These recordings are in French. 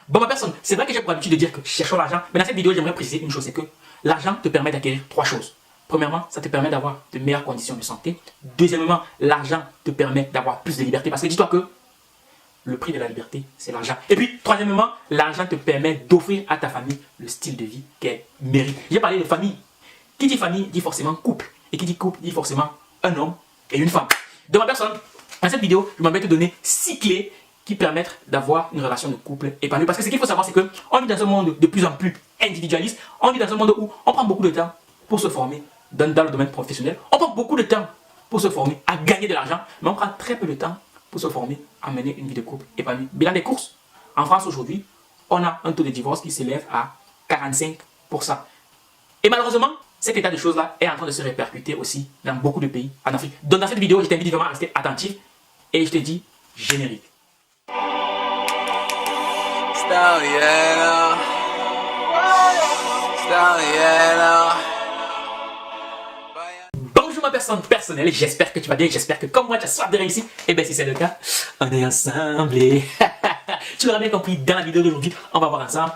Bon, ma personne, c'est vrai que j'ai pour habitude de dire que cherchons l'argent, mais dans cette vidéo, j'aimerais préciser une chose, c'est que l'argent te permet d'acquérir trois choses. Premièrement, ça te permet d'avoir de meilleures conditions de santé. Deuxièmement, l'argent te permet d'avoir plus de liberté, parce que dis-toi que le prix de la liberté, c'est l'argent. Et puis, troisièmement, l'argent te permet d'offrir à ta famille le style de vie qu'elle mérite. J'ai parlé de famille. Qui dit famille, dit forcément couple. Et qui dit couple, dit forcément un homme et une femme. De ma personne, dans cette vidéo, je m'en vais te donner 6 clés qui permettent d'avoir une relation de couple épanouie. Parce que ce qu'il faut savoir, c'est qu'on vit dans un monde de plus en plus individualiste. On vit dans un monde où on prend beaucoup de temps pour se former dans le domaine professionnel. On prend beaucoup de temps pour se former à gagner de l'argent, mais on prend très peu de temps pour se former à mener une vie de couple épanouie. Bilan des courses, en France aujourd'hui, on a un taux de divorce qui s'élève à 45%. Et malheureusement, cet état de choses-là est en train de se répercuter aussi dans beaucoup de pays en Afrique. Donc dans cette vidéo, je t'invite vraiment à rester attentif et je te dis générique. Bonjour ma personne personnelle, j'espère que tu vas bien, j'espère que comme moi tu as soif de réussir. Et bien si c'est le cas, on est ensemble. Tu l'auras bien compris, dans la vidéo d'aujourd'hui, on va voir ensemble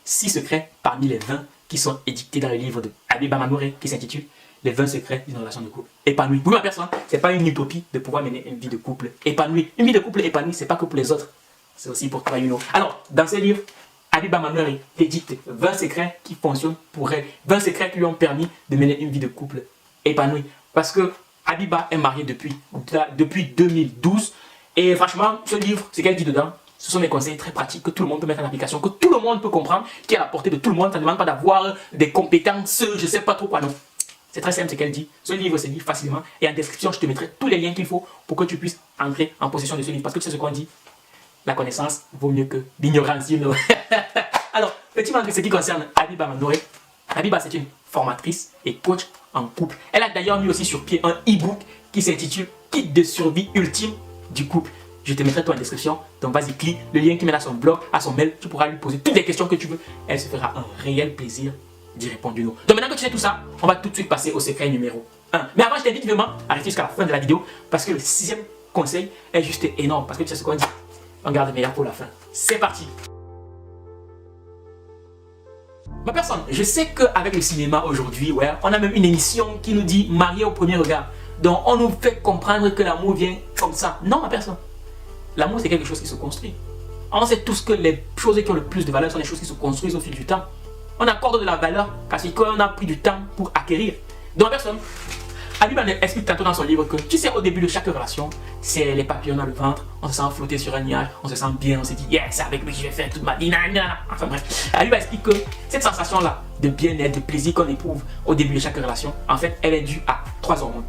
6 secrets parmi les 20 qui sont édictés dans le livre de Habiba Manouré qui s'intitule Les 20 secrets d'une relation de couple épanouie. Pour ma personne, c'est pas une utopie de pouvoir mener une vie de couple épanouie. Une vie de couple épanouie, c'est pas que pour les autres, c'est aussi pour toi, you know. Alors, dans ce livre, Habiba Manouré édicte 20 secrets qui fonctionnent pour elle, 20 secrets qui lui ont permis de mener une vie de couple épanouie. Parce que Habiba est mariée depuis 2012 et franchement, ce livre, ce qu'elle dit dedans, ce sont des conseils très pratiques que tout le monde peut mettre en application, que tout le monde peut comprendre, qui est à la portée de tout le monde. Ça ne demande pas d'avoir des compétences, je ne sais pas trop quoi, non. C'est très simple ce qu'elle dit. Ce livre se lit facilement et en description, je te mettrai tous les liens qu'il faut pour que tu puisses entrer en possession de ce livre. Parce que tu sais ce qu'on dit, la connaissance vaut mieux que l'ignorance, you know. Alors, petit mot de ce qui concerne Habiba Manouré. Habiba, c'est une formatrice et coach en couple. Elle a d'ailleurs mis aussi sur pied un e-book qui s'intitule Kit de survie ultime du couple. Je te mettrai tout en description, donc vas-y, clique le lien qui mène à son blog, à son mail, tu pourras lui poser toutes les questions que tu veux. Elle se fera un réel plaisir d'y répondre du nom. Donc maintenant que tu sais tout ça, on va tout de suite passer au secret numéro 1. Mais avant, je t'invite vraiment à rester jusqu'à la fin de la vidéo parce que le 6e conseil est juste énorme. Parce que tu sais ce qu'on dit, on garde le meilleur pour la fin. C'est parti. Ma personne, je sais qu'avec le cinéma aujourd'hui, ouais, on a même une émission qui nous dit marié au premier regard. Donc on nous fait comprendre que l'amour vient comme ça. Non ma personne. L'amour, c'est quelque chose qui se construit. On sait tous que les choses qui ont le plus de valeur sont les choses qui se construisent au fil du temps. On accorde de la valeur parce qu'on a pris du temps pour acquérir. Donc, personne, Habiba explique tantôt dans son livre que, tu sais, au début de chaque relation, c'est les papillons dans le ventre, on se sent flotter sur un nuage, on se sent bien, on se dit, yes, c'est avec lui que je vais faire toute ma vie. Enfin bref, Habiba explique que cette sensation-là de bien-être, de plaisir qu'on éprouve au début de chaque relation, en fait, elle est due à 3 hormones.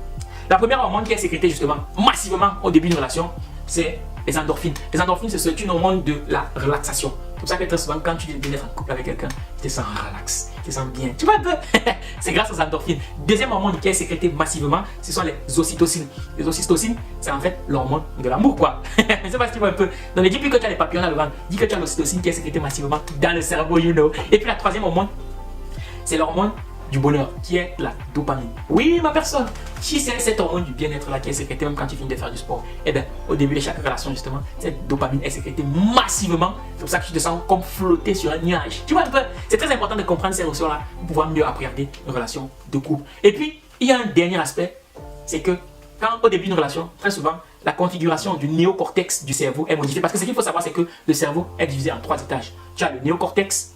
La première hormone qui est sécrétée justement massivement au début d'une relation, c'est les endorphines. Les endorphines, c'est une hormone de la relaxation. C'est pour ça que très souvent, quand tu viens d'être en couple avec quelqu'un, tu te sens relax, tu te sens bien. Tu vois un peu. C'est grâce aux endorphines. Deuxième hormone qui est sécrétée massivement, ce sont les ocytocines. Les ocytocines, c'est en fait l'hormone de l'amour, quoi. Je sais pas si tu vois un peu. Donc, ne dis plus que tu as les papillons dans le ventre, dis que tu as l'ocytocine qui est sécrétée massivement dans le cerveau, you know. Et puis la troisième hormone, c'est l'hormone du bonheur, qui est la dopamine. Oui, ma personne, si c'est cette hormone du bien-être là qui est sécrétée même quand tu finis de faire du sport, et bien au début de chaque relation justement, cette dopamine est sécrétée massivement. C'est pour ça que tu te sens comme flotter sur un nuage. Tu vois un peu, c'est très important de comprendre ces notions là pour pouvoir mieux appréhender une relation de couple. Et puis, il y a un dernier aspect, c'est que quand au début d'une relation, très souvent, la configuration du néocortex du cerveau est modifiée. Parce que ce qu'il faut savoir, c'est que le cerveau est divisé en 3 étages. Tu as le néocortex,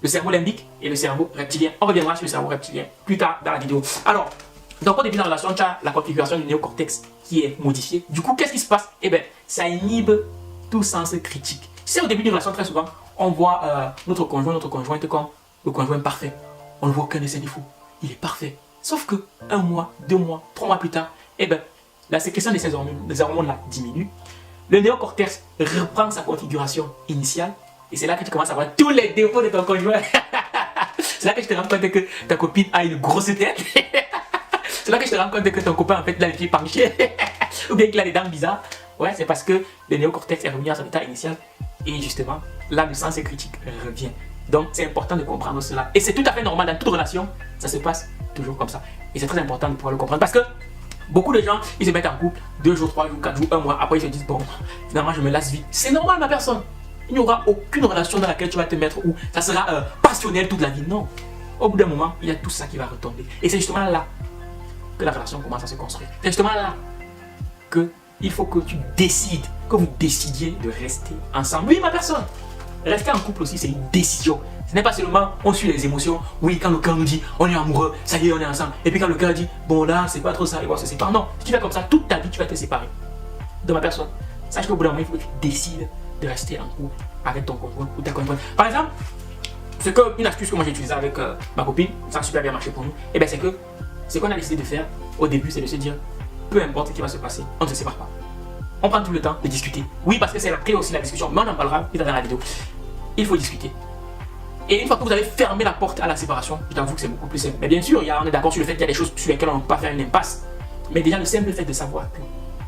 le cerveau limbique et le cerveau reptilien. On reviendra sur le cerveau reptilien plus tard dans la vidéo. Alors, donc au début de la relation, tu as la configuration du néocortex qui est modifiée. Du coup, qu'est-ce qui se passe? Eh bien, ça inhibe tout sens critique. Tu sais, au début d'une relation, très souvent, on voit notre conjointe comme le conjoint parfait. On ne voit aucun de ses défauts. Il est parfait. Sauf que 1 mois, 2 mois, 3 mois plus tard, eh bien, la sécrétion de ces hormones-là diminue. Le néocortex reprend sa configuration initiale. Et c'est là que tu commences à voir tous les défauts de ton conjoint. C'est là que je te rends compte que ta copine a une grosse tête. C'est là que je te rends compte que ton copain en fait a les pieds penchés. Ou bien qu'il a des dents bizarres. Ouais, c'est parce que le néocortex est revenu à son état initial. Et justement, là le sens critique revient. Donc c'est important de comprendre cela. Et c'est tout à fait normal dans toute relation. Ça se passe toujours comme ça. Et c'est très important de pouvoir le comprendre. Parce que beaucoup de gens, ils se mettent en couple 2 jours, 3 jours, 4 jours, 1 mois. Après ils se disent, bon, finalement je me lasse vite. C'est normal ma personne. Il n'y aura aucune relation dans laquelle tu vas te mettre où ça sera passionnel toute la vie. Non. Au bout d'un moment, il y a tout ça qui va retomber. Et c'est justement là que la relation commence à se construire. C'est justement là que il faut que tu décides, que vous décidiez de rester ensemble. Oui, ma personne. Rester en couple aussi, c'est une décision. Ce n'est pas seulement on suit les émotions. Oui, quand le cœur nous dit on est amoureux, ça y est, on est ensemble. Et puis quand le cœur dit bon là, c'est pas trop ça, et on se sépare. Non, si tu fais comme ça, toute ta vie, tu vas te séparer de ma personne. Sache qu'au bout d'un moment, il faut que tu décides de rester en couple avec ton conjoint ou ta conjointe. Par exemple, une astuce que moi j'ai utilisée avec ma copine, ça a super bien marché pour nous, et bien c'est que ce qu'on a décidé de faire au début, c'est de se dire peu importe ce qui va se passer, on ne se sépare pas. On prend tout le temps de discuter. Oui, parce que c'est la clé aussi, la discussion, mais on en parlera plus tard dans la vidéo. Il faut discuter. Et une fois que vous avez fermé la porte à la séparation, je t'avoue que c'est beaucoup plus simple. Mais bien sûr, on est d'accord sur le fait qu'il y a des choses sur lesquelles on ne peut pas faire une impasse. Mais déjà, le simple fait de savoir que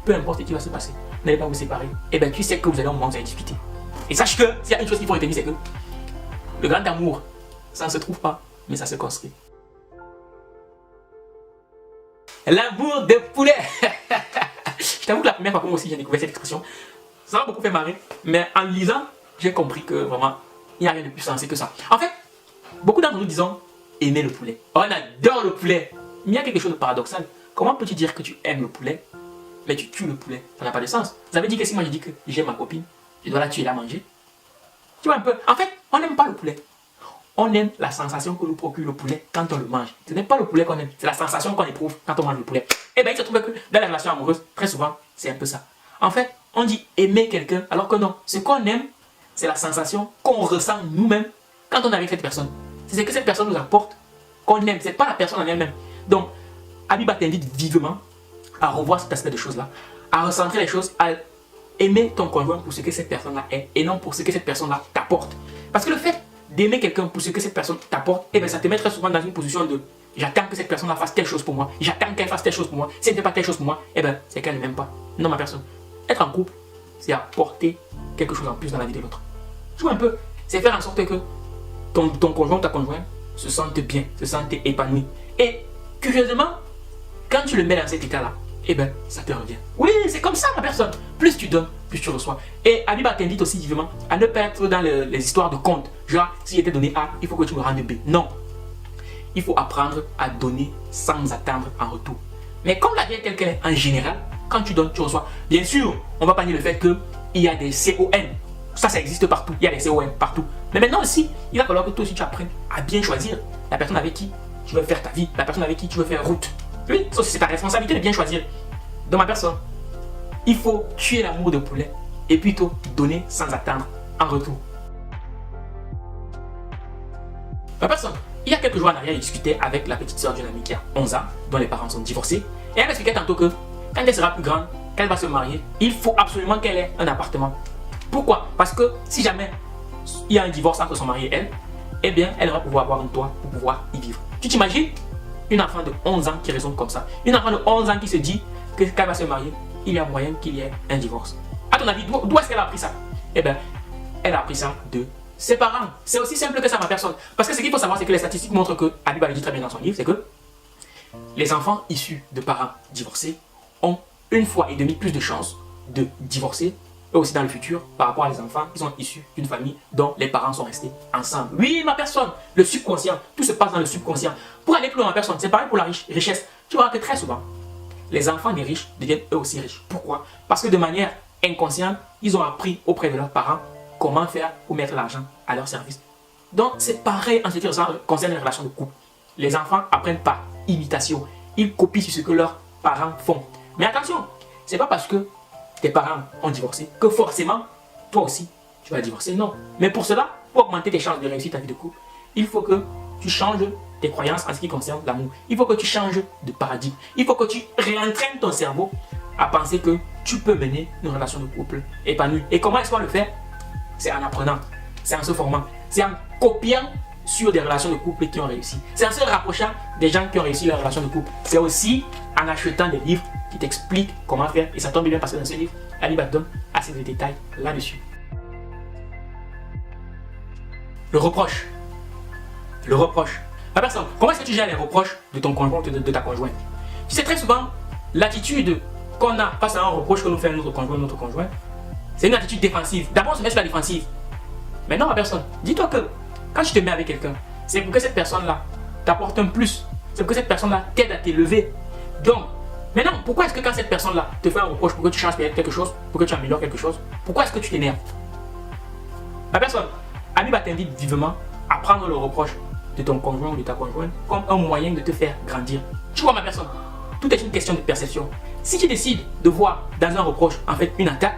peu importe ce qui va se passer, vous n'allez pas vous séparer, et bien tu sais que vous allez au moment où vous allez discuter. Et sache que s'il y a une chose qu'il faut retenir, c'est que le grand amour, ça ne se trouve pas, mais ça se construit. L'amour de poulet. Je t'avoue que la première fois que moi aussi j'ai découvert cette expression, ça m'a beaucoup fait marrer. Mais en lisant, j'ai compris que vraiment, il n'y a rien de plus sensé que ça. En fait, beaucoup d'entre nous disons aimer le poulet. On adore le poulet. Mais il y a quelque chose de paradoxal. Comment peux-tu dire que tu aimes le poulet, mais tu tues le poulet? Ça n'a pas de sens. Ça veut dire que si moi je dis que j'aime ma copine, je dois la tuer et la manger. Tu vois un peu. En fait, on n'aime pas le poulet. On aime la sensation que nous procure le poulet quand on le mange. Ce n'est pas le poulet qu'on aime, c'est la sensation qu'on éprouve quand on mange le poulet. Et bien il se trouve que dans les relations amoureuses, très souvent, c'est un peu ça. En fait, on dit aimer quelqu'un, alors que non. Ce qu'on aime, c'est la sensation qu'on ressent nous-mêmes quand on est avec cette personne. C'est ce que cette personne nous apporte qu'on aime, c'est pas la personne en elle-même. Donc, Abiba t'invite vivement à revoir cet aspect de choses-là, à recentrer les choses, à aimer ton conjoint pour ce que cette personne-là est et non pour ce que cette personne-là t'apporte. Parce que le fait d'aimer quelqu'un pour ce que cette personne t'apporte, eh bien, ça te met très souvent dans une position de j'attends que cette personne-là fasse telle chose pour moi, j'attends qu'elle fasse telle chose pour moi. Si elle ne fait pas telle chose pour moi, eh bien, c'est qu'elle ne m'aime pas. Non, ma personne. Être en couple, c'est apporter quelque chose en plus dans la vie de l'autre. Tu vois un peu, c'est faire en sorte que ton conjoint ou ta conjointe se sente bien, se sente épanoui. Et curieusement, quand tu le mets dans cet état-là, eh bien, ça te revient. Oui, c'est comme ça, ma personne. Plus tu donnes, plus tu reçois. Et Abiba t'invite aussi vivement à ne pas être dans les histoires de compte. Genre, s'il était donné A, il faut que tu me rendes B. Non. Il faut apprendre à donner sans attendre en retour. Mais comme la vie est telle qu'elle est en général, quand tu donnes, tu reçois. Bien sûr, on va pas nier le fait qu'il y a des CON. Ça existe partout. Il y a des CON partout. Mais maintenant aussi, il va falloir que toi aussi tu apprennes à bien choisir la personne avec qui tu veux faire ta vie, la personne avec qui tu veux faire route. Oui, ça c'est ta responsabilité de bien choisir. Dans ma personne, il faut tuer l'amour de poulet et plutôt donner sans attendre en retour. Ma personne, il y a quelques jours en arrière, il discutait avec la petite soeur d'une amie qui a 11 ans, dont les parents sont divorcés. Et elle m'expliquait tantôt que quand elle sera plus grande, qu'elle va se marier, il faut absolument qu'elle ait un appartement. Pourquoi? Parce que si jamais il y a un divorce entre son mari et elle, eh bien, elle va pouvoir avoir un toit pour pouvoir y vivre. Tu t'imagines une enfant de 11 ans qui raisonne comme ça? Une enfant de 11 ans qui se dit que quand elle va se marier, il y a moyen qu'il y ait un divorce. À ton avis, d'où est-ce qu'elle a appris ça? Eh bien, elle a appris ça de ses parents. C'est aussi simple que ça, ma personne. Parce que ce qu'il faut savoir, c'est que les statistiques montrent que, Abiba le dit très bien dans son livre, c'est que les enfants issus de parents divorcés ont 1,5 fois plus de chances de divorcer, eux aussi dans le futur, par rapport à les enfants qui sont issus d'une famille dont les parents sont restés ensemble. Oui, ma personne, le subconscient, tout se passe dans le subconscient. Pour aller plus loin, ma personne, c'est pareil pour la richesse. Tu vois que très souvent, les enfants des riches deviennent eux aussi riches. Pourquoi? Parce que de manière inconsciente, ils ont appris auprès de leurs parents comment faire pour mettre l'argent à leur service. Donc, c'est pareil en ce qui concerne les relations de couple. Les enfants apprennent par imitation. Ils copient sur ce que leurs parents font. Mais attention, c'est pas parce que tes parents ont divorcé que forcément, toi aussi, tu vas divorcer. Non. Mais pour cela, pour augmenter tes chances de réussir ta vie de couple, il faut que tu changes tes croyances en ce qui concerne l'amour. Il faut que tu changes de paradigme. Il faut que tu réentraînes ton cerveau à penser que tu peux mener une relation de couple épanouie. Et comment est-ce qu'on le fait? C'est en apprenant, c'est en se formant, c'est en copiant sur des relations de couple qui ont réussi. C'est en se rapprochant des gens qui ont réussi leur relation de couple. C'est aussi en achetant des livres qui t'expliquent comment faire. Et ça tombe bien parce que dans ce livre, Abiba donne assez de détails là-dessus. Le reproche. Le reproche. Ma personne, comment est-ce que tu gères les reproches de ton conjoint ou de ta conjointe? Tu sais, très souvent, l'attitude qu'on a face à un reproche que nous fait notre conjoint, c'est une attitude défensive. D'abord, on se met sur la défensive. Mais non, ma personne, dis-toi que quand tu te mets avec quelqu'un, c'est pour que cette personne-là t'apporte un plus. C'est pour que cette personne-là t'aide à t'élever. Donc, maintenant, pourquoi est-ce que quand cette personne-là te fait un reproche pour que tu changes quelque chose, pour que tu améliores quelque chose, pourquoi est-ce que tu t'énerves? Ma personne, Abiba t'invite vivement à prendre le reproche de ton conjoint ou de ta conjointe comme un moyen de te faire grandir. Tu vois ma personne, tout est une question de perception. Si tu décides de voir dans un reproche en fait une attaque,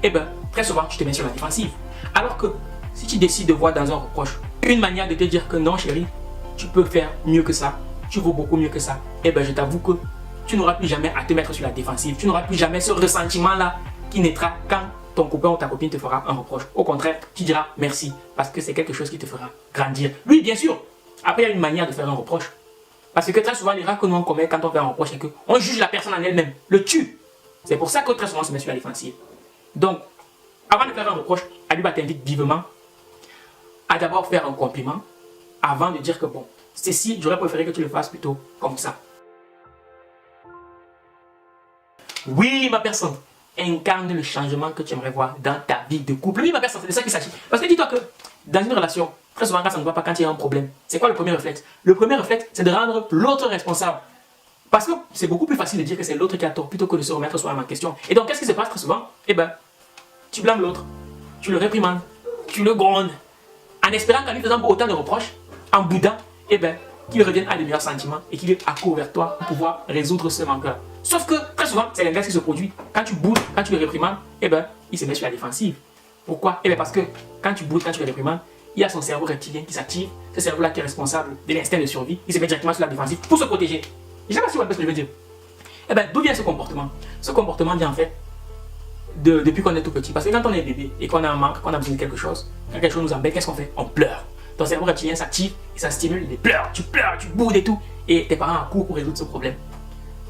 eh bien très souvent tu te mets sur la défensive. Alors que si tu décides de voir dans un reproche une manière de te dire que non chérie, tu peux faire mieux que ça, tu vaux beaucoup mieux que ça, eh bien je t'avoue que tu n'auras plus jamais à te mettre sur la défensive. Tu n'auras plus jamais ce ressentiment-là qui naîtra quand ton copain ou ta copine te fera un reproche. Au contraire, tu diras merci parce que c'est quelque chose qui te fera grandir. Oui, bien sûr. Après, il y a une manière de faire un reproche. Parce que très souvent, l'erreur que nous on commet quand on fait un reproche, c'est qu'on juge la personne en elle-même, le tue. C'est pour ça que très souvent, on se met sur la défensive. Donc, avant de faire un reproche, Abiba t'invite vivement à d'abord faire un compliment avant de dire que bon, ceci, j'aurais préféré que tu le fasses plutôt comme ça. Oui, ma personne, incarne le changement que tu aimerais voir dans ta vie de couple. Oui, ma personne, c'est de ça qu'il s'agit. Parce que dis-toi que dans une relation, très souvent, quand ça ne va pas, quand il y a un problème, c'est quoi le premier réflexe? Le premier réflexe, c'est de rendre l'autre responsable. Parce que c'est beaucoup plus facile de dire que c'est l'autre qui a tort plutôt que de se remettre soi-même en question. Et donc, qu'est-ce qui se passe très souvent? Eh bien, tu blâmes l'autre, tu le réprimandes, tu le grondes, en espérant qu'en lui faisant autant de reproches, en boudant, eh bien, qu'il revienne à de meilleurs sentiments et qu'il accourt vers toi pour pouvoir résoudre ce manque-là. Sauf que très souvent, c'est l'inverse qui se produit. Quand tu boudes, quand tu le réprimandes, eh ben, il se met sur la défensive. Pourquoi? Eh bien, parce que quand tu boudes, quand tu le réprimandes, il y a son cerveau reptilien qui s'active. Ce cerveau-là qui est responsable de l'instinct de survie. Il se met directement sur la défensive pour se protéger. Je ne sais pas si vous voyez ce que je veux dire. Eh bien, d'où vient ce comportement? Ce comportement vient en fait depuis qu'on est tout petit. Parce que quand on est bébé et qu'on a un manque, qu'on a besoin de quelque chose, quand quelque chose nous embête, qu'est-ce qu'on fait? On pleure. Ton cerveau reptilien s'active et ça stimule les pleurs. Tu pleures, tu boudes et tout. Et tes parents accourent pour résoudre ce problème.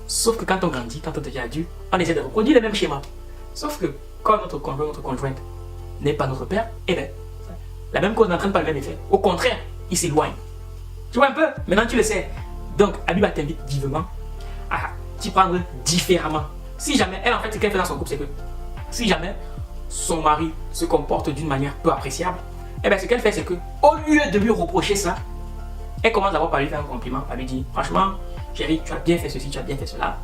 Sauf que quand on grandit, quand on devient adulte, on essaie de reproduire le même schéma. Sauf que quand notre conjoint, notre conjointe n'est pas notre père, eh bien, la même cause n'entraîne pas le même effet. Au contraire, il s'éloigne. Tu vois un peu? Maintenant tu le sais. Donc, Abiba t'invite vivement à t'y prendre différemment. Si jamais, elle en fait, ce qu'elle fait dans son couple, c'est que si jamais son mari se comporte d'une manière peu appréciable, eh bien, ce qu'elle fait, c'est que au lieu de lui reprocher ça, elle commence d'abord par lui faire un compliment. Elle lui dit, franchement, chérie, tu as bien fait ceci, tu as bien fait cela.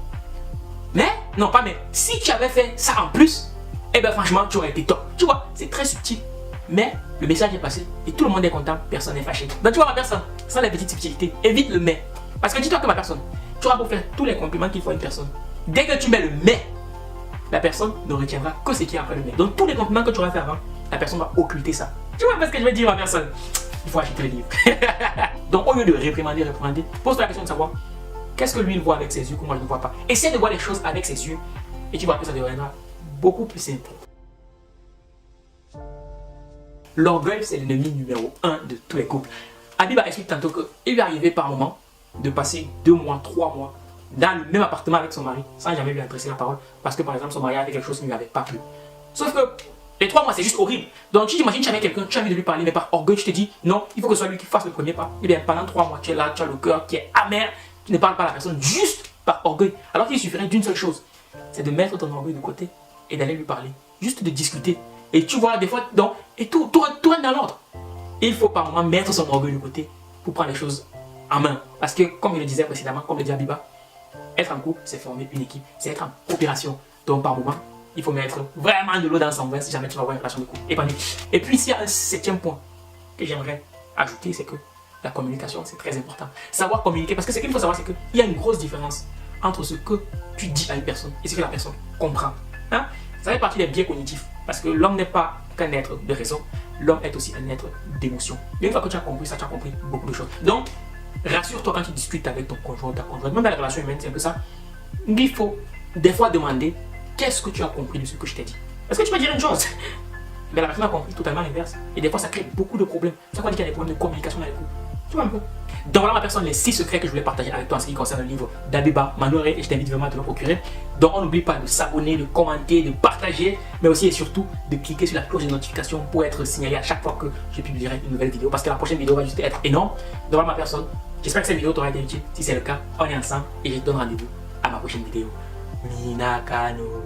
Mais, non pas mais, si tu avais fait ça en plus, eh bien franchement, tu aurais été top. Tu vois, c'est très subtil. Mais le message est passé et tout le monde est content, personne n'est fâché. Donc tu vois ma personne, sans les petites subtilités, évite le mais. Parce que dis-toi que ma personne, tu auras beau faire tous les compliments qu'il faut à une personne. Dès que tu mets le mais, la personne ne retiendra que ce qui est après le mais. Donc tous les compliments que tu auras fait avant, la personne va occulter ça. Tu vois ce que je veux dire ma personne? Il faut acheter le livre. Donc au lieu de réprimander, pose-toi la question de savoir qu'est-ce que lui il voit avec ses yeux que moi je ne vois pas. Essaie de voir les choses avec ses yeux et tu vois que ça deviendra beaucoup plus simple. L'orgueil, c'est l'ennemi numéro 1 de tous les couples. Abiba explique tantôt qu'il lui arrivait par moment de passer 2 mois, 3 mois dans le même appartement avec son mari sans jamais lui adresser la parole parce que par exemple son mari avait quelque chose qui ne lui avait pas plu. Sauf que les 3 mois c'est juste horrible. Donc tu t'imagines, tu es avec quelqu'un, tu as envie de lui parler mais par orgueil tu te dis non, il faut que ce soit lui qui fasse le premier pas. Et bien pendant 3 mois tu es là, tu as le cœur qui est amer, tu ne parles pas à la personne juste par orgueil. Alors qu'il suffirait d'une seule chose, c'est de mettre ton orgueil de côté et d'aller lui parler, juste de discuter. Et tu vois des fois, donc, et tout rentre dans l'ordre. Il faut par moment mettre son orgueil de côté pour prendre les choses en main. Parce que comme je le disais précédemment, comme le dit Abiba, être en couple, c'est former une équipe, c'est être en coopération. Donc par moment, il faut mettre vraiment de l'eau dans son vin si jamais tu vas avoir une relation de couple épanouie. Et puis s'il y a un 7e point que j'aimerais ajouter, c'est que la communication, c'est très important. Savoir communiquer, parce que ce qu'il faut savoir, c'est qu'il y a une grosse différence entre ce que tu dis à une personne et ce que la personne comprend. Hein? Ça fait partie des biais cognitifs, parce que l'homme n'est pas qu'un être de raison, l'homme est aussi un être d'émotion. Et une fois que tu as compris ça, tu as compris beaucoup de choses. Donc, rassure-toi quand tu discutes avec ton conjoint ou ta conjointe, même dans les relations humaines, c'est un peu ça. Il faut des fois demander qu'est-ce que tu as compris de ce que je t'ai dit. Parce que tu peux dire une chose, mais la personne a compris totalement l'inverse. Et des fois, ça crée beaucoup de problèmes. Ça veut dire qu'il y a des problèmes de communication dans les couples. Tu vois un peu. Donc voilà ma personne, les 6 secrets que je voulais partager avec toi en ce qui concerne le livre d'Abiba Manouré et je t'invite vraiment à te le procurer. Donc on n'oublie pas de s'abonner, de commenter, de partager, mais aussi et surtout de cliquer sur la cloche de notification pour être signalé à chaque fois que je publierai une nouvelle vidéo parce que la prochaine vidéo va juste être énorme. Donc voilà ma personne, j'espère que cette vidéo t'aura été utile. Si c'est le cas, on est ensemble et je te donne rendez-vous à ma prochaine vidéo. Minakano.